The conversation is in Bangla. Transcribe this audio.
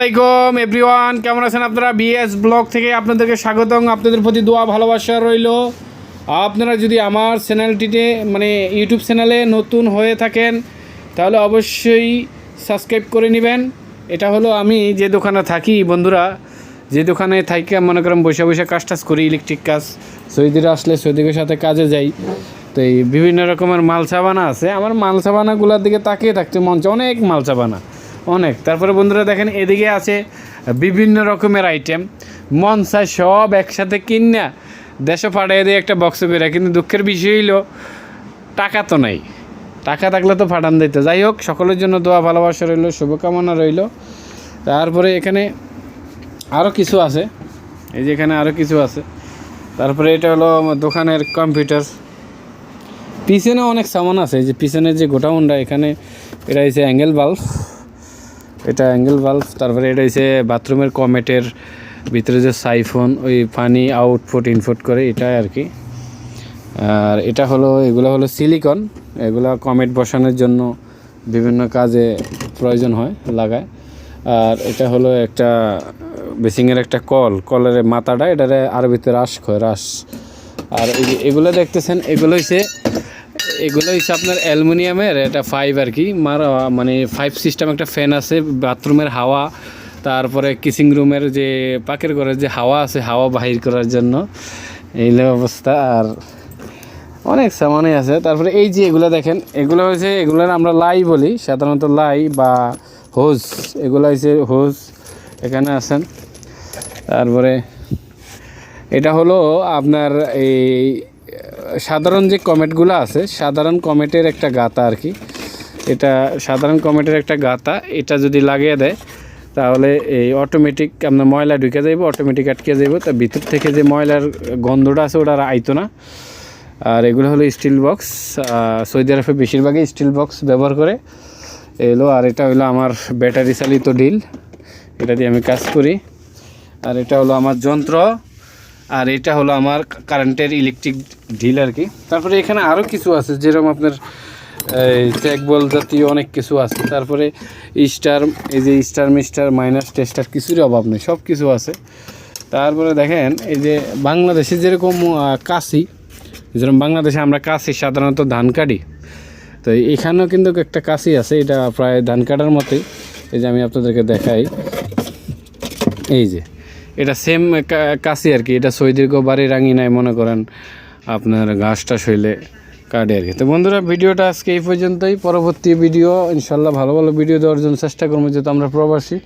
আসসালামাইকুম এভরিওয়ান, কেমন আছেন আপনারা? বিএস ব্লগ থেকে আপনাদেরকে স্বাগতম। আপনাদের প্রতি দোয়া ভালোবাসা রইল। আপনারা যদি আমার চ্যানেলটিতে ইউটিউব চ্যানেলে নতুন হয়ে থাকেন তাহলে অবশ্যই সাবস্ক্রাইব করে নেবেন। এটা হলো আমি যে দোকানে থাকি বন্ধুরা, যে দোকানে থাকি মনে করেন বসে বসে কাজ টাজ করি, ইলেকট্রিক কাজ। সৌদিরা আসলে সৌদিদের সাথে কাজে যাই, তো এই বিভিন্ন রকমের মালসাবানা আছে। আমার মালসাবানাগুলোর দিকে তাকিয়ে থাকতে মন চায়, অনেক মালসাবানা অনেক। তারপরে বন্ধুরা দেখেন এদিকে আছে বিভিন্ন রকমের আইটেম, মন চায় সব একসাথে কিনা দেশে ফাটাই দিয়ে একটা বক্স করে। কিন্তু দুঃখের বিষয় হইল টাকা তো নাই, টাকা থাকলে তো ফাটান দিত। যাই হোক, সকলের জন্য দোয়া ভালোবাসা রইল, শুভকামনা রইল। তারপরে এখানে আরও কিছু আছে, এই যে এখানে আরও কিছু আছে। তারপরে এটা হলো দোকানের কম্পিউটার। পিছনে অনেক সামান আছে, এই যে পিছনে যে গোটাউনটা, এখানে এটা হচ্ছে অ্যাঙ্গেল বাল্ব, এটা অ্যাঙ্গেল বাল্ব। তারপরে এটা হচ্ছে বাথরুমের কমেটের ভিতরে যে সাইফোন, ওই পানি আউটপুট ইনপুট করে, এটাই আর কি। আর এটা হলো, এগুলো হলো সিলিকন, এগুলো কমেট বসানোর জন্য বিভিন্ন কাজে প্রয়োজন হয়, লাগায়। আর এটা হলো একটা বেসিংয়ের একটা কলের মাথাটা, এটারে আরবিতে রাস কয়, রাস। আর এই যে এগুলো দেখতেছেন, এগুলো হচ্ছে আপনার অ্যালুমিনিয়ামের, এটা ফাইভ আর কি, ফাইভ সিস্টেম একটা ফ্যান আছে, বাথরুমের হাওয়া, তারপরে কিচিং রুমের যে পাকের ঘরের যে হাওয়া আছে, হাওয়া বাহির করার জন্য এই অবস্থা। আর অনেক সামানই আছে। তারপরে এই যে এগুলো দেখেন, এগুলো হচ্ছে, এগুলোর আমরা লাই বলি সাধারণত, লাই বা হোজ, এগুলো হচ্ছে হোজ, এখানে আছেন। তারপরে এটা হলো আপনার এই সাধারণ যে কমেটগুলো আছে, সাধারণ কমেটের একটা গাতা আর কি। এটা সাধারণ কমেটের একটা গাতা, এটা যদি লাগিয়ে দেয় তাহলে এই অটোমেটিক আপনার ময়লা ঢুকে যাইব, অটোমেটিক আটকে যাইব। তা ভিতর থেকে যে ময়লার গন্ধটা আছে ওটা আইতো না। আর এগুলো হলো স্টিল বক্স, সৌদি আরবে বেশিরভাগই স্টিল বক্স ব্যবহার করে এলো। আর এটা হলো আমার ব্যাটারি চালিত ড্রিল, এটা দিয়ে আমি কাজ করি। আর এটা হলো আমার যন্ত্র, আর এটা হলো আমার কারেন্টের ইলেকট্রিক ড্রিল আর কি। তারপরে এখানে আরও কিছু আছে, যেরকম আপনার চেক বল জাতীয় অনেক কিছু আছে। তারপরে স্টার, এই যে স্টার মিস্টার মাইনাস টেস্টার, কিছুরই অভাব নেই, সব কিছু আছে। তারপরে দেখেন এই যে বাংলাদেশে যেরকম কাশি, যেরকম বাংলাদেশে আমরা কাশি সাধারণত ধান কাটি, তো এখানেও কিন্তু একটা কাশি আছে, এটা প্রায় ধান কাটার মতোই। এই যে আমি আপনাদেরকে দেখাই, এই যে এটা সেম কাশি আর কি। এটা সৌদির্ঘ বাড়ি রাঙি নাই মনে করেন আপনার ঘাসটা শৈলে কাটে আর কি। তো বন্ধুরা, ভিডিওটা আজকে এই পর্যন্তই। পরবর্তী ভিডিও ইনশাল্লাহ ভালো ভালো ভিডিও দেওয়ার জন্য চেষ্টা করবো, যেহেতু আমরা প্রবাসী।